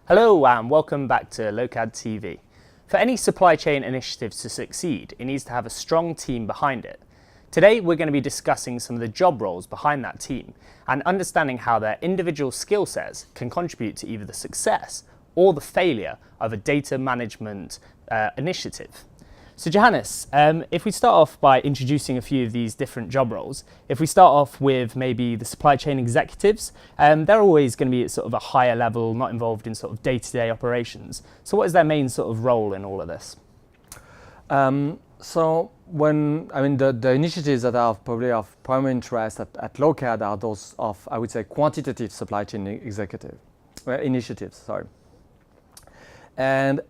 Hello and welcome back to Lokad TV. For any supply chain initiatives to succeed, it needs to have a strong team behind it. Today we're going to be discussing some of the job roles behind that team and understanding how their individual skill sets can contribute to either the success or the failure of a data management initiative. So Johannes, if we start off by introducing a few of these different job roles, if we start off with maybe the supply chain executives, they're always going to be at sort of a higher level, not involved in sort of day-to-day operations. So what is their main sort of role in all of this? The initiatives that are probably of primary interest at Lokad are those of, I would say, quantitative supply chain initiatives. Sorry. And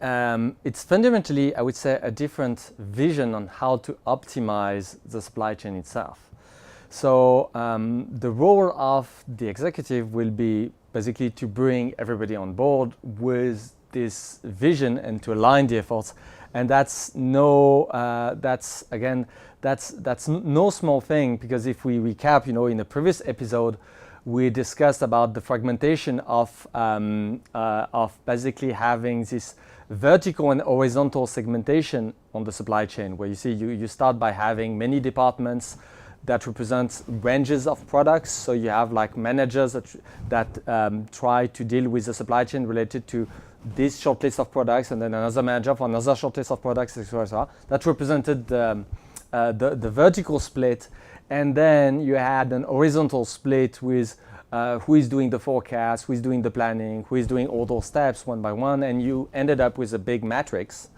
it's fundamentally, I would say, a different vision on how to optimize the supply chain itself. So the role of the executive will be basically to bring everybody on board with this vision and to align the efforts. And that's no small thing, because if we recap, in the previous episode, we discussed about the fragmentation of basically having this vertical and horizontal segmentation on the supply chain, where you start by having many departments that represent ranges of products. So you have like managers that try to deal with the supply chain related to this short list of products, and then another manager for another short list of products, etc. That represented the vertical split. And then you had an horizontal split with who is doing the forecast, who is doing the planning, who is doing all those steps one by one, and you ended up with a big matrix.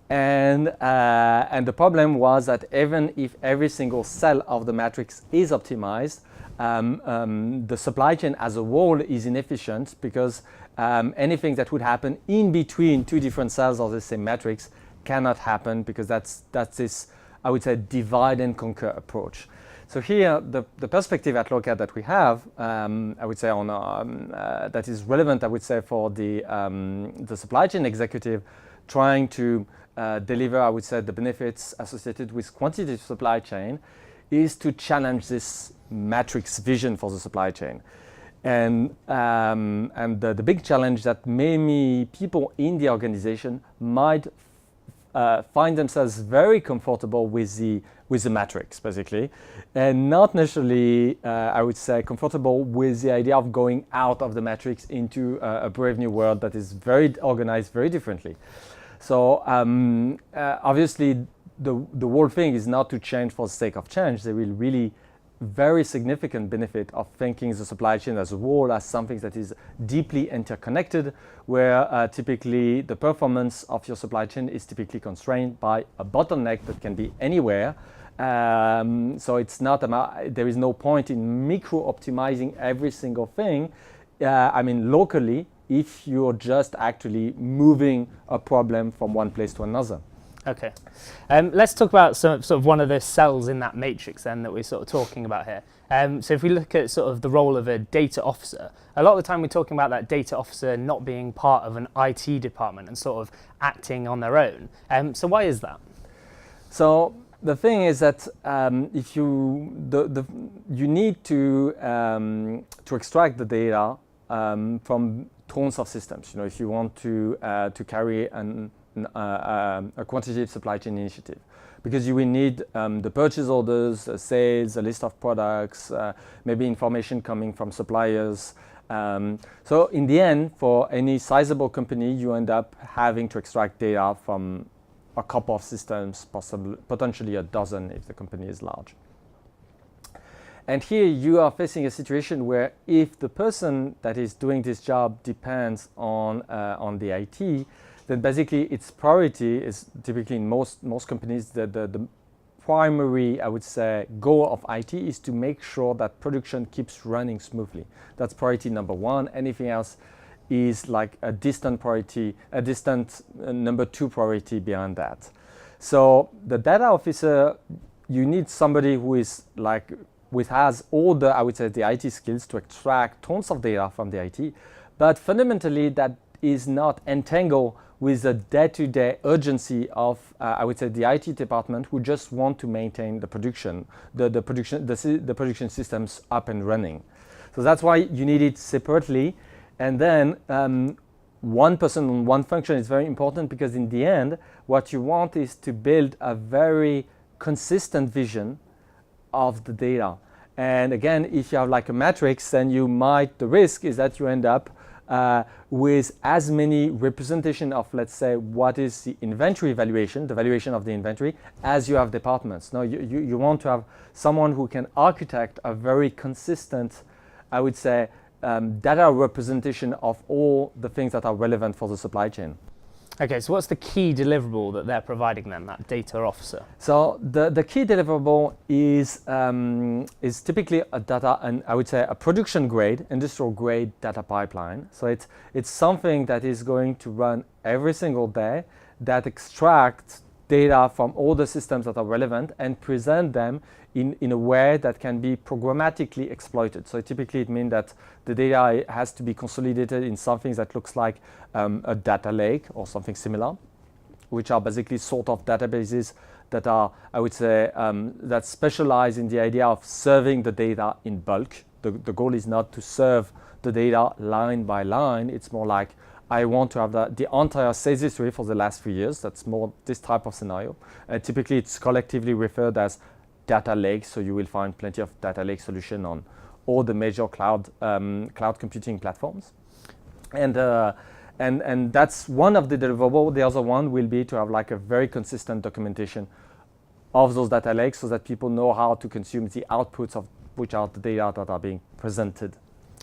And the problem was that even if every single cell of the matrix is optimized, the supply chain as a whole is inefficient, because anything that would happen in between two different cells of the same matrix cannot happen, because that's this, I would say, divide and conquer approach. So here, the perspective at Lokad that we have, I would say, that is relevant, I would say, for the supply chain executive trying to deliver, I would say, the benefits associated with quantitative supply chain, is to challenge this matrix vision for the supply chain. And the big challenge that many people in the organization might find themselves very comfortable with the matrix, basically, and not necessarily, I would say, comfortable with the idea of going out of the matrix into a brave new world that is very organized very differently. So obviously, the whole thing is not to change for the sake of change. There will really very significant benefit of thinking the supply chain as a whole, as something that is deeply interconnected, where typically the performance of your supply chain is typically constrained by a bottleneck that can be anywhere. So it's not there is no point in micro-optimizing every single thing, locally, if you're just actually moving a problem from one place to another. Okay, let's talk about sort of one of the cells in that matrix then that we're sort of talking about here. So if we look at sort of the role of a data officer, a lot of the time we're talking about that data officer not being part of an IT department and sort of acting on their own. So why is that? So the thing is that if you need to extract the data from tons of systems. If you want to carry a quantitative supply chain initiative, because you will need the purchase orders, sales, a list of products, maybe information coming from suppliers. So in the end, for any sizable company, you end up having to extract data from a couple of systems, potentially a dozen if the company is large. And here you are facing a situation where if the person that is doing this job depends on the IT, then basically its priority is typically in most companies the primary, I would say, goal of IT is to make sure that production keeps running smoothly. That's priority number one. Anything else is like a distant priority, a distant number two priority beyond that. So the data officer, you need somebody who is like, which has all the, I would say, the IT skills to extract tons of data from the IT, but fundamentally that is not entangled with the day-to-day urgency of, I would say, the IT department, who just want to maintain the production systems up and running. So that's why you need it separately. And then one person on one function is very important, because in the end, what you want is to build a very consistent vision of the data. And again, if you have like a matrix, then the risk is that you end up with as many representation of, let's say, what is the inventory valuation, the valuation of the inventory, as you have departments. No, you want to have someone who can architect a very consistent, I would say, data representation of all the things that are relevant for the supply chain. Okay, so what's the key deliverable that they're providing then, that data officer? So the key deliverable is typically a data, and I would say a production grade, industrial grade data pipeline. So it's something that is going to run every single day, that extracts data from all the systems that are relevant and present them in a way that can be programmatically exploited. So typically it means that the data has to be consolidated in something that looks like a data lake or something similar, which are basically sort of databases that are, I would say, that specialize in the idea of serving the data in bulk. The goal is not to serve the data line by line. It's more like, I want to have the entire sales history for the last 3 years. That's more this type of scenario. Typically, it's collectively referred as data lakes. So you will find plenty of data lake solution on all the major cloud computing platforms. And that's one of the deliverables. The other one will be to have like a very consistent documentation of those data lakes, so that people know how to consume the outputs of which are the data that are being presented.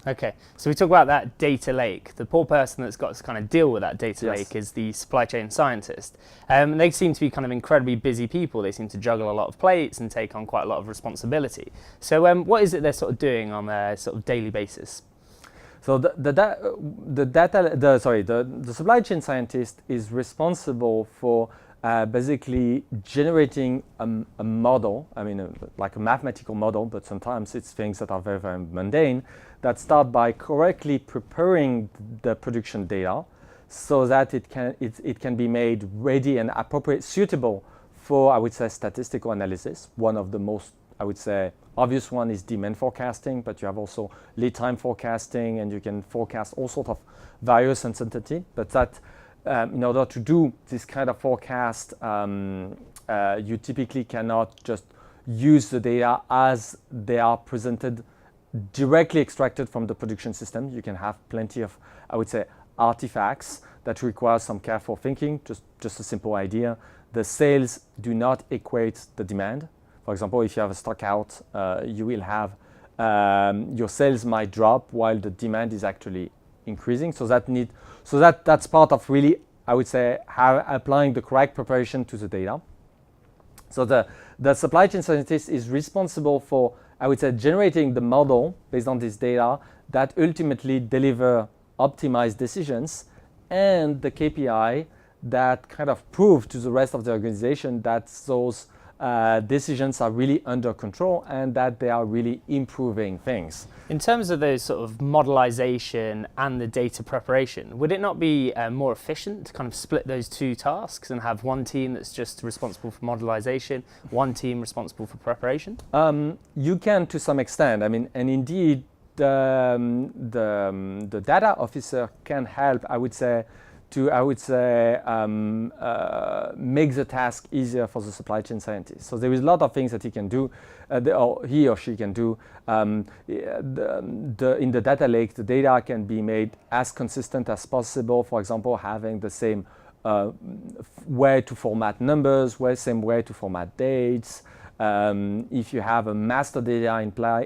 Okay, so we talk about that data lake. The poor person that's got to kind of deal with that data Yes. lake is the supply chain scientist. They seem to be kind of incredibly busy people. They seem to juggle a lot of plates and take on quite a lot of responsibility. So what is it they're sort of doing on a sort of daily basis? So the supply chain scientist is responsible for basically generating a model. I mean, like a mathematical model, but sometimes it's things that are very, very mundane, that start by correctly preparing the production data, so that it can be made ready and appropriate, suitable for, I would say, statistical analysis. One of the most, I would say, obvious one is demand forecasting, but you have also lead time forecasting, and you can forecast all sorts of various uncertainty. But that in order to do this kind of forecast, you typically cannot just use the data as they are presented, directly extracted from the production system. You can have plenty of, I would say, artifacts that require some careful thinking. Just a simple idea. The sales do not equate the demand. For example, if you have a stock out, you will have your sales might drop while the demand is actually increasing. So that's part of really, I would say, applying the correct preparation to the data. So the supply chain scientist is responsible for, I would say, generating the model based on this data that ultimately deliver optimized decisions, and the KPI that kind of prove to the rest of the organization that those decisions are really under control and that they are really improving things. In terms of those sort of modelization and the data preparation, would it not be more efficient to kind of split those two tasks and have one team that's just responsible for modelization, one team responsible for preparation? You can, to some extent. I mean, and indeed, the data officer can help, I would say, make the task easier for the supply chain scientist. So there is a lot of things that he can do, or he or she can do. In the data lake, the data can be made as consistent as possible. For example, having the same way to format numbers, same way to format dates. If you have a master data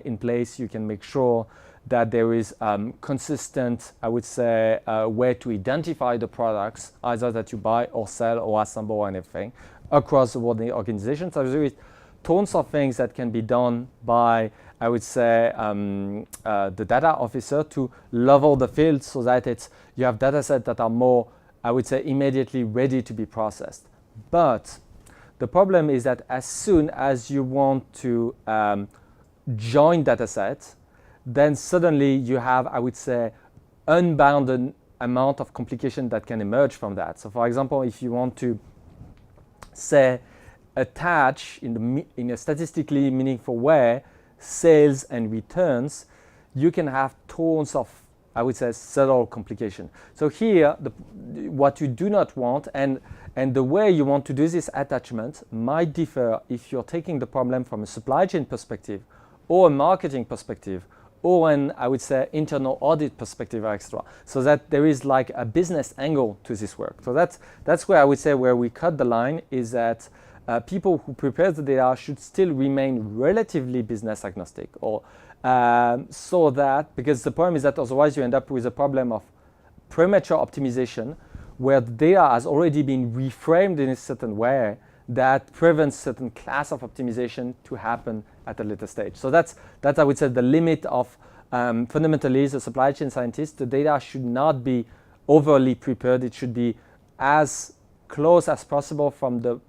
in place, you can make sure that there is consistent, I would say, way to identify the products, either that you buy or sell or assemble or anything, across the world in the organization. So there is tons of things that can be done by, I would say, the data officer to level the field, so that you have data sets that are more, I would say, immediately ready to be processed. But the problem is that as soon as you want to join data sets, then suddenly you have, I would say, unbounded amount of complication that can emerge from that. So for example, if you want to, say, attach in a statistically meaningful way sales and returns, you can have tons of I would say, subtle complication. So here, what you do not want, and the way you want to do this attachment might differ if you're taking the problem from a supply chain perspective, or a marketing perspective, or an, I would say, internal audit perspective extra, so that there is like a business angle to this work. So that's where I would say where we cut the line is that people who prepare the data should still remain relatively business agnostic, or so that, because the problem is that otherwise you end up with a problem of premature optimization where the data has already been reframed in a certain way that prevents certain class of optimization to happen at a later stage. So that's I would say the limit of fundamentally as a supply chain scientist, the data should not be overly prepared. It should be as close as possible from the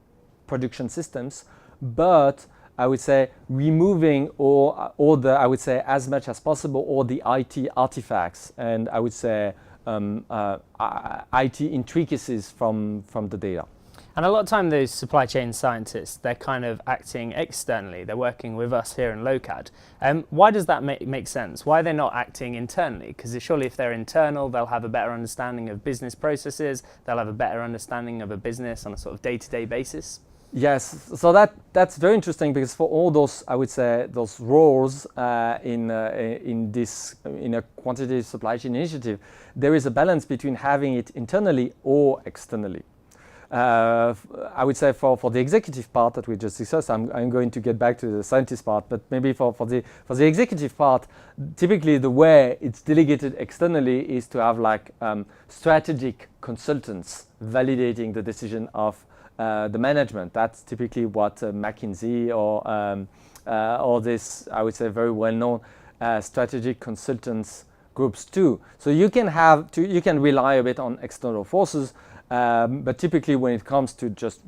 production systems, but I would say removing all the, I would say, as much as possible, all the IT artifacts and I would say IT intricacies from the data. And a lot of time those supply chain scientists, they're kind of acting externally. They're working with us here in Lokad. Why does that make sense? Why are they not acting internally? Because surely if they're internal, they'll have a better understanding of business processes. They'll have a better understanding of a business on a sort of day-to-day basis. Yes, so that's very interesting, because for all those, I would say, those roles in a quantitative supply chain initiative, there is a balance between having it internally or externally. I would say for the executive part that we just discussed, I'm going to get back to the scientist part, but maybe for the executive part, typically the way it's delegated externally is to have like strategic consultants validating the decision of the management. That's typically what McKinsey or this, I would say, very well-known strategic consultants groups do. So you can rely a bit on external forces, but typically when it comes to just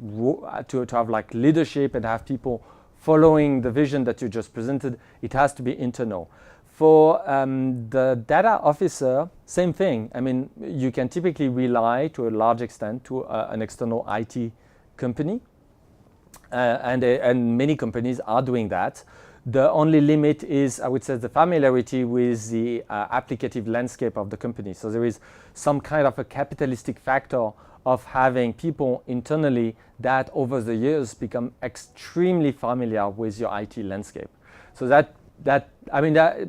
to have like leadership and have people following the vision that you just presented, it has to be internal. For the data officer, same thing. I mean, you can typically rely to a large extent to an external IT company, and many companies are doing that. The only limit is, I would say, the familiarity with the applicative landscape of the company. So there is some kind of a capitalistic factor of having people internally that over the years become extremely familiar with your IT landscape. So that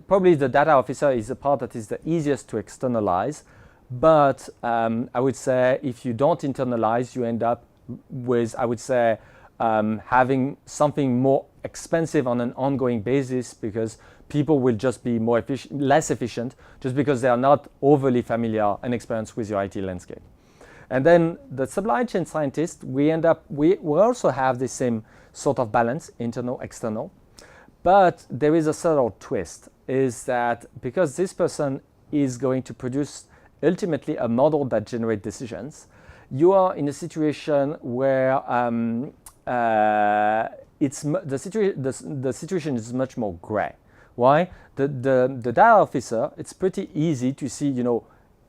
probably the data officer is the part that is the easiest to externalize, but I would say if you don't internalize, you end up with, I would say, having something more expensive on an ongoing basis, because people will just be less efficient just because they are not overly familiar and experienced with your IT landscape. And then the supply chain scientist, we also have the same sort of balance, internal, external, but there is a subtle twist, is that because this person is going to produce ultimately a model that generates decisions, you are in a situation where the situation is much more gray. Why? The data officer, it's pretty easy to see,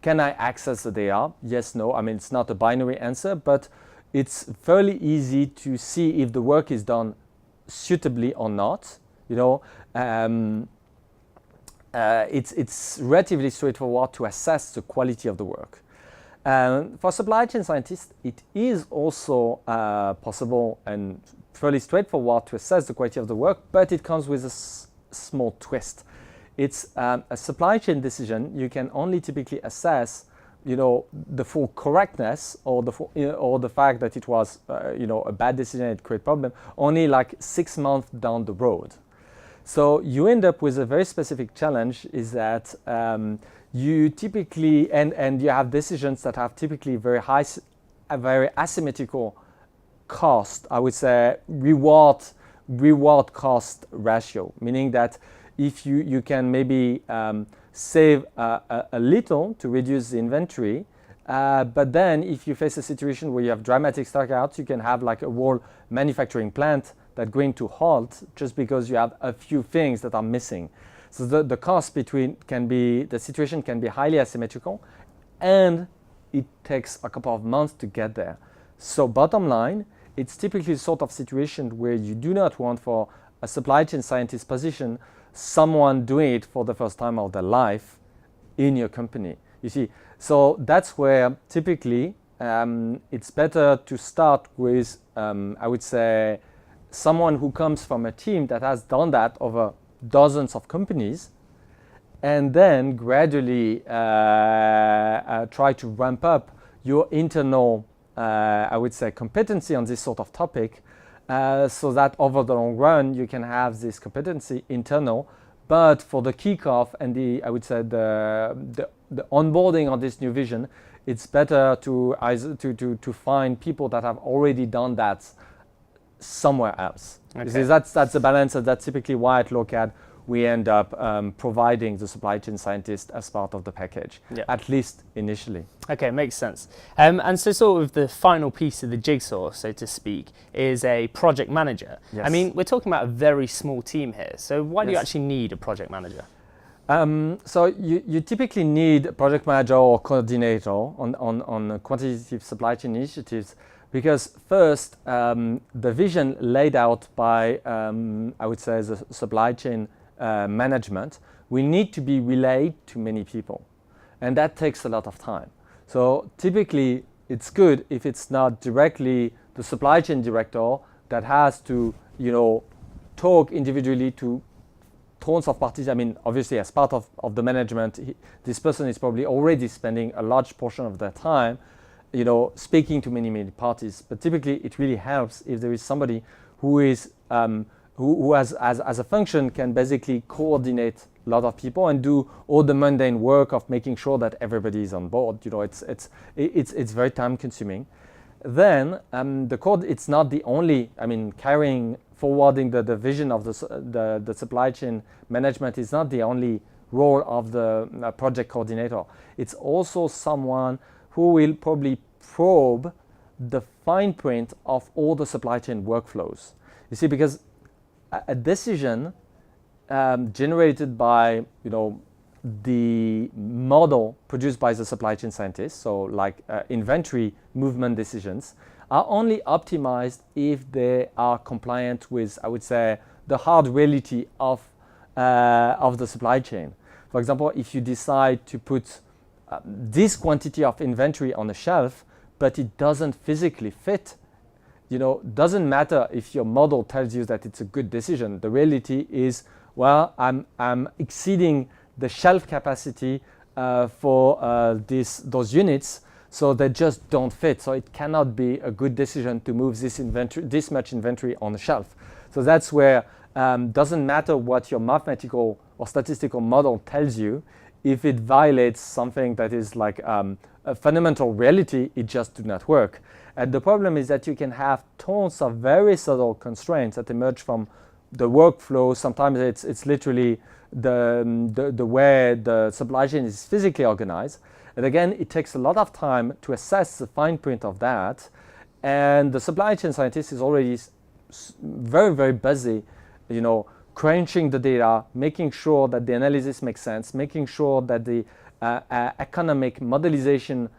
can I access the data? Yes, no. I mean, it's not a binary answer, but it's fairly easy to see if the work is done suitably or not. It's relatively straightforward to assess the quality of the work. For supply chain scientists, it is also possible and fairly straightforward to assess the quality of the work, but it comes with a small twist. It's a supply chain decision. You can only typically assess, the full correctness or the fact that it was, a bad decision, it created problem, only like 6 months down the road. So you end up with a very specific challenge, is that you typically, and you have decisions that have typically a very asymmetrical cost, I would say reward cost ratio, meaning that if you can maybe save a little to reduce the inventory, but then if you face a situation where you have dramatic stockouts, you can have like a whole manufacturing plant that's going to halt just because you have a few things that are missing. So the cost the situation can be highly asymmetrical, and it takes a couple of months to get there. So bottom line, it's typically the sort of situation where you do not want, for a supply chain scientist position, someone doing it for the first time of their life, in your company. You see, so that's where typically it's better to start with, I would say, someone who comes from a team that has done that over dozens of companies, and then gradually try to ramp up your internal, I would say, competency on this sort of topic, so that over the long run you can have this competency internal. But for the kickoff and I would say the onboarding on this new vision, it's better to find people that have already done that somewhere else. Okay. See, that's the balance, and that's typically why at Lokad we end up providing the supply chain scientist as part of the package, at least initially. Okay, makes sense. And so sort of the final piece of the jigsaw, so to speak, is a project manager. Yes. I mean, we're talking about a very small team here, so why do you Yes. actually need a project manager? So you typically need a project manager or coordinator on quantitative supply chain initiatives, because first, the vision laid out by, I would say, the supply chain management will need to be relayed to many people, and that takes a lot of time. So typically it's good if it's not directly the supply chain director that has to, talk individually to tons of parties. I mean, obviously as part of the management, this person is probably already spending a large portion of their time, speaking to many parties. But typically it really helps if there is somebody who is who has as a function can basically coordinate a lot of people and do all the mundane work of making sure that everybody is on board. It's very time consuming. Then it's not the only, forwarding the vision of the supply chain management is not the only role of the project coordinator. It's also someone who will probably probe the fine print of all the supply chain workflows. You see, because a decision generated by the model produced by the supply chain scientist, so like inventory movement decisions, are only optimized if they are compliant with, I would say, the hard reality of the supply chain. For example, if you decide to put this quantity of inventory on a shelf, but it doesn't physically fit, doesn't matter if your model tells you that it's a good decision. The reality is, well, I'm exceeding the shelf capacity for those units, so they just don't fit. So it cannot be a good decision to move this much inventory on the shelf. So that's where doesn't matter what your mathematical or statistical model tells you. If it violates something that is like a fundamental reality, it just do not work. And the problem is that you can have tons of very subtle constraints that emerge from the workflow. Sometimes it's literally the way the supply chain is physically organized. And again, it takes a lot of time to assess the fine print of that. And the supply chain scientist is already very busy, crunching the data, making sure that the analysis makes sense, making sure that the economic modelization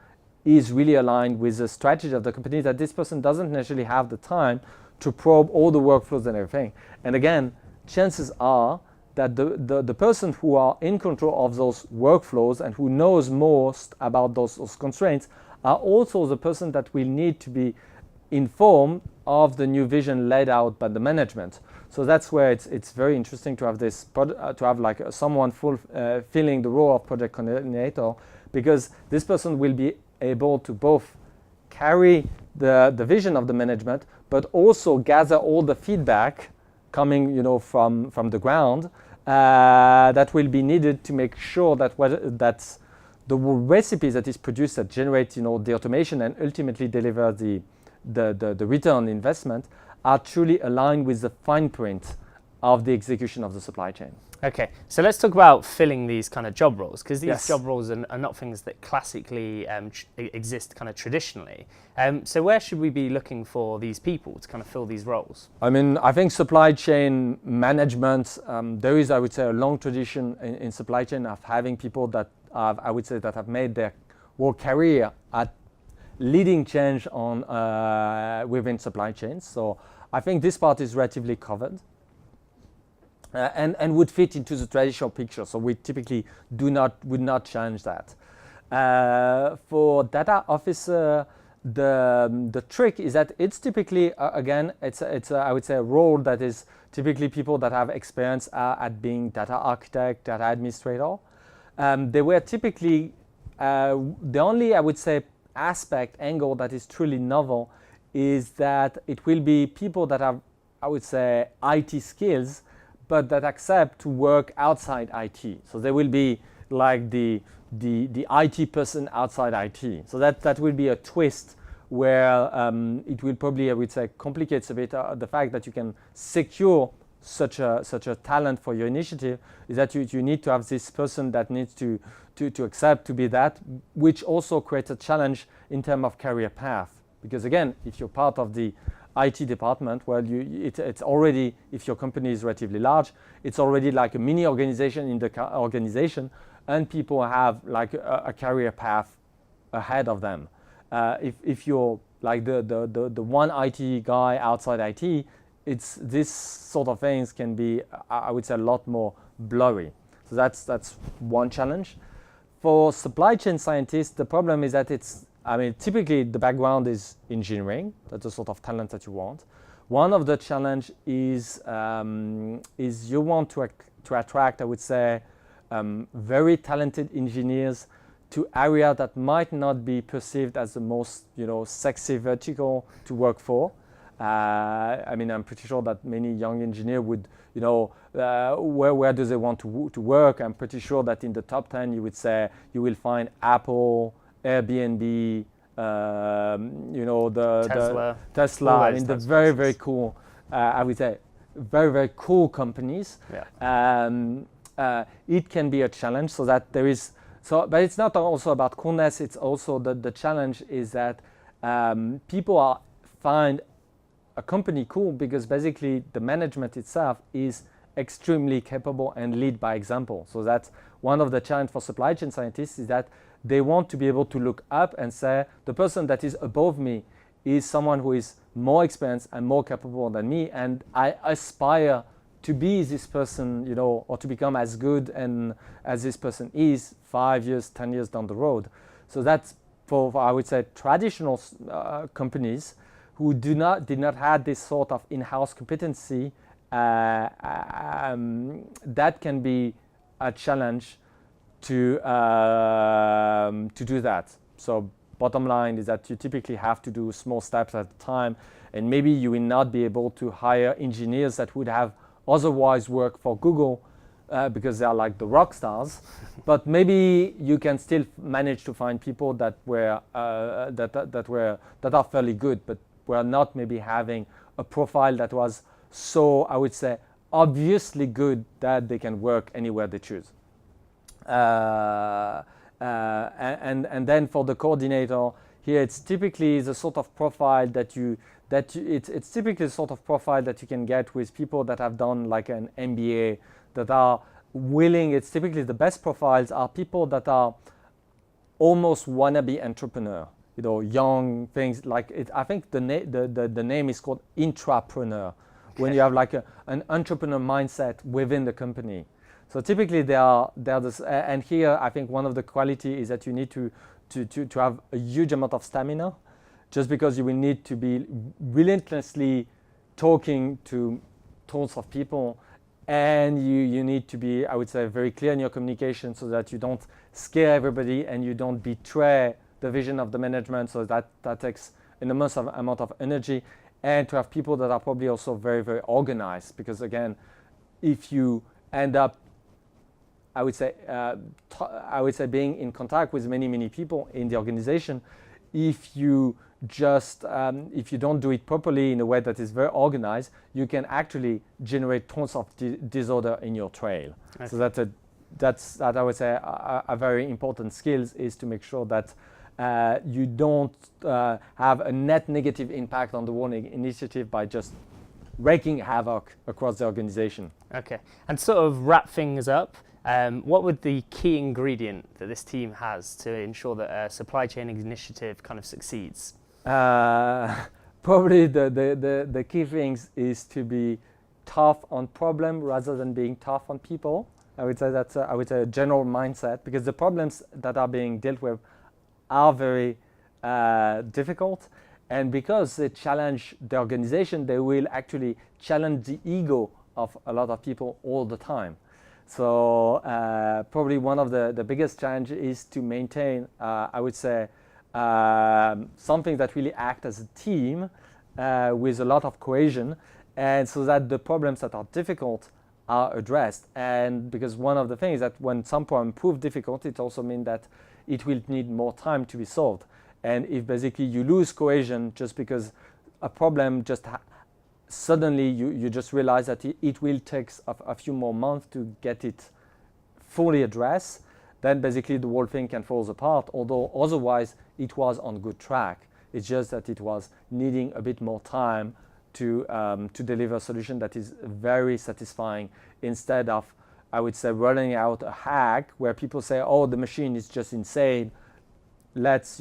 is really aligned with the strategy of the company, that this person doesn't necessarily have the time to probe all the workflows and everything. And again, chances are that the person who are in control of those workflows and who knows most about those constraints are also the person that will need to be informed of the new vision laid out by the management. So that's where it's very interesting to have someone filling the role of project coordinator, because this person will be able to both carry the vision of the management, but also gather all the feedback coming from the ground that will be needed to make sure that the recipes that is produced that generate the automation and ultimately deliver the return on investment are truly aligned with the fine print of the execution of the supply chain. Okay, so let's talk about filling these kind of job roles, because these Yes. job roles are not things that classically exist kind of traditionally. So where should we be looking for these people to kind of fill these roles? I think supply chain management, there is, I would say, a long tradition in supply chain of having people that have made their whole career at leading change on within supply chains. So I think this part is relatively covered. and would fit into the traditional picture. So we typically would not challenge that. For data officer, the trick is that it's typically again it's I would say a role that is typically people that have experience at being data architect, data administrator. They were typically the only, I would say, angle that is truly novel is that it will be people that have, I would say, IT skills, but that accept to work outside IT. So they will be like the IT person outside IT. So that will be a twist where it will probably, I would say, complicates a bit the fact that you can secure such a talent for your initiative, is that you need to have this person that needs to accept to be that, which also creates a challenge in terms of career path. Because again, if you're part of the IT department, well, it's already, if your company is relatively large, it's already like a mini organization in the organization, and people have like a career path ahead of them. If you're like the one IT guy outside IT, it's this sort of things can be, I would say, a lot more blurry. So that's one challenge. For supply chain scientists, the problem is that typically the background is engineering. That's the sort of talent that you want. One of the challenge is you want to attract, I would say, very talented engineers to area that might not be perceived as the most, sexy vertical to work for. I'm pretty sure that many young engineers would, where do they want to work? I'm pretty sure that in the top 10, you would say you will find Apple, Airbnb, Tesla. The very, very cool, I would say, very, very cool companies. Yeah. It can be a challenge, so that there is. But it's not also about coolness. It's also the challenge is that people find a company cool because basically the management itself is extremely capable and lead by example. So that's one of the challenges for supply chain scientists, is that they want to be able to look up and say, the person that is above me is someone who is more experienced and more capable than me, and I aspire to be this person, or to become as good and as this person is 5 years, 10 years down the road. So that's for I would say, traditional companies who did not have this sort of in-house competency. That can be a challenge to do that. So bottom line is that you typically have to do small steps at a time, and maybe you will not be able to hire engineers that would have otherwise worked for Google because they are like the rock stars, but maybe you can still manage to find people that are fairly good, but were not maybe having a profile that was so, I would say, obviously good that they can work anywhere they choose. And then for the coordinator, here it's typically the sort of profile it's typically the sort of profile that you can get with people that have done like an MBA, that are willing. It's typically the best profiles are people that are almost wannabe entrepreneur, young things like it. I think the name is called intrapreneur, when you have like an entrepreneur mindset within the company. So typically they are this, and here I think one of the quality is that you need to have a huge amount of stamina, just because you will need to be relentlessly talking to tons of people, and you need to be, I would say, very clear in your communication so that you don't scare everybody and you don't betray the vision of the management. So that takes an immense amount of energy, and to have people that are probably also very, very organized, because again, if you end up, I would say being in contact with many people in the organization, if you don't do it properly in a way that is very organized, you can actually generate tons of disorder in your trail. Okay. So that's I would say a very important skills, is to make sure that you don't have a net negative impact on the whole initiative by just wreaking havoc across the organization. Okay, and sort of wrap things up, what would the key ingredient that this team has to ensure that a supply chain initiative kind of succeeds? Probably the key things is to be tough on problem rather than being tough on people. I would say that's a general mindset, because the problems that are being dealt with are very difficult, and because they challenge the organization, they will actually challenge the ego of a lot of people all the time. So probably one of the biggest challenge is to maintain, I would say, something that really acts as a team with a lot of cohesion, and so that the problems that are difficult are addressed. And because one of the things that when some problem prove difficult, it also means that it will need more time to be solved. And if basically you lose cohesion just because a problem just suddenly you just realize that it will take a few more months to get it fully addressed, then basically the whole thing can fall apart, although otherwise it was on good track. It's just that it was needing a bit more time to deliver a solution that is very satisfying, instead of, I would say, rolling out a hack where people say, oh, the machine is just insane, let's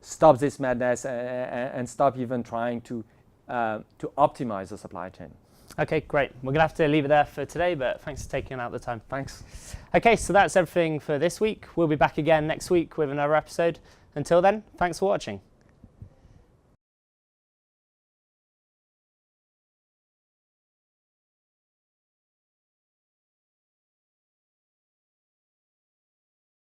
stop this madness and stop even trying to optimize the supply chain. Okay, great. We're going to have to leave it there for today, but thanks for taking out the time. Thanks. Okay, so that's everything for this week. We'll be back again next week with another episode. Until then, thanks for watching.